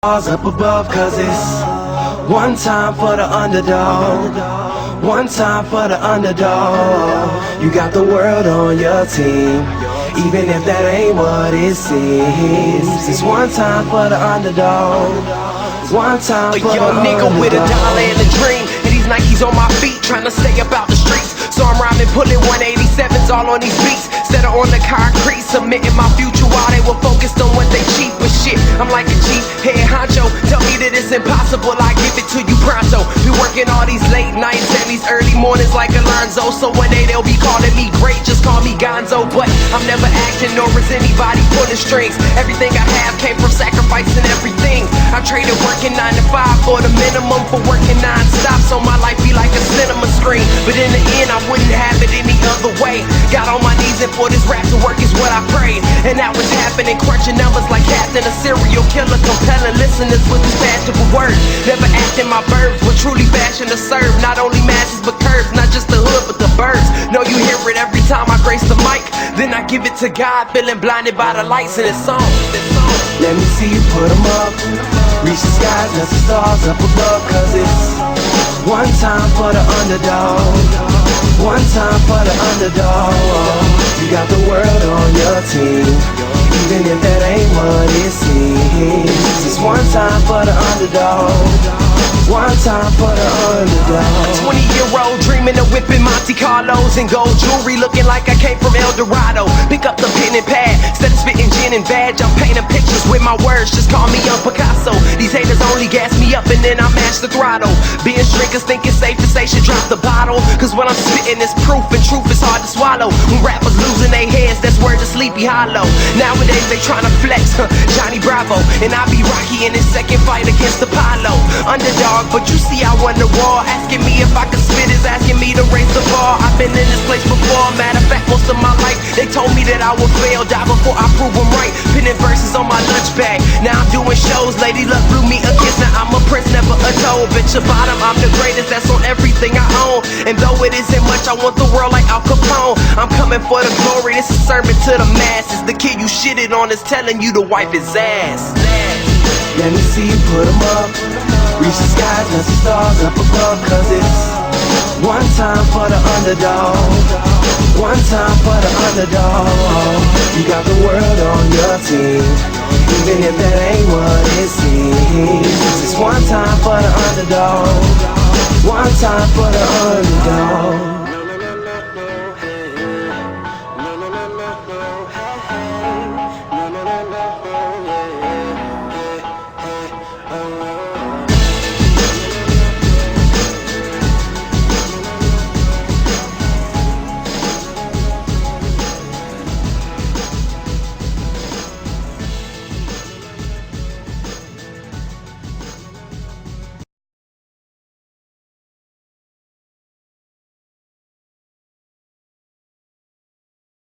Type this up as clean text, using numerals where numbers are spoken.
Up above, cause it's one time for the underdog, one time for the underdog. You got the world on your team, even if that ain't what it seems. It's one time for the underdog, one time for the underdog. A young nigga with $1 and a dream, and these Nikes on my feet, trying to stay about the streets. So I'm rhyming, pulling 187s all on these beats, instead of on the concrete, submitting my future while they were focused on what they cheap. But shit, I'm like a cheap head honcho. Tell me that it's impossible, I give it to you pronto. Be working all these late nights and these early mornings like Alonzo. So one day they'll be calling me great, just call me Gonzo. But I'm never acting, nor is anybody pulling strings. Everything I have came from sacrificing everything. I traded working 9 to 5 for the minimum for working non-stop, so my life be like a cinema screen. But in the end I wouldn't have it any other way. Got on my knees and for this rap to work is what I prayed. And that was happening, crunching numbers like Captain, a serial killer, compelling listeners with his fashionable words. Never acting my verbs, but truly fashion to serve not only masses but curves, not just the hood but the birds. Know you hear it every time I grace the mic, then I give it to God, feeling blinded by the lights in this song. Let me see you put them up, reach the skies, let the stars up above, cause it's one time for the underdog, one time for the underdog. You got the world on your team, even if that ain't what it seems. It's one time for the underdog, one time for the underdog. 20-year-old dreaming of whipping Monte Carlos and gold jewelry, looking like I came from El Dorado. Pick up the pen and pad, instead of spitting gin and badge, I'm painting pictures with my words, just call me Young Picasso. These haters only gas me up and then I mash the throttle. Being drinkers think it's safe to say should drop the bottle, cause what I'm spitting is proof and truth is hard to swallow. When rappers losing their heads, that's word to Sleepy Hollow. Nowadays they tryna flex, Johnny Bravo, and I be Rocky in his second fight against Apollo. Underdog, but you see I won the war. Asking me if I could spit is asking me to raise the bar. I've been in this place before, matter of fact most of my life they told me that I would fail, die before I prove them right. Pinning verses on my lunch bag, now I'm doing shows. Lady Luck blew me a kiss, now I'm a prince, never a toad. Bitch a bottom, I'm the greatest, that's on everything I own. And though it isn't much, I want the world like Al Capone. I'm coming for the glory, this is a sermon to the masses. The kid you shitted on is telling you to wipe his ass. Let me see you put them up, reach the skies, let the stars up above, cause it's one time for the underdog, one time for the underdog. You got the world on your team, even if that ain't what it seems. It's one time for the underdog, one time for the underdog.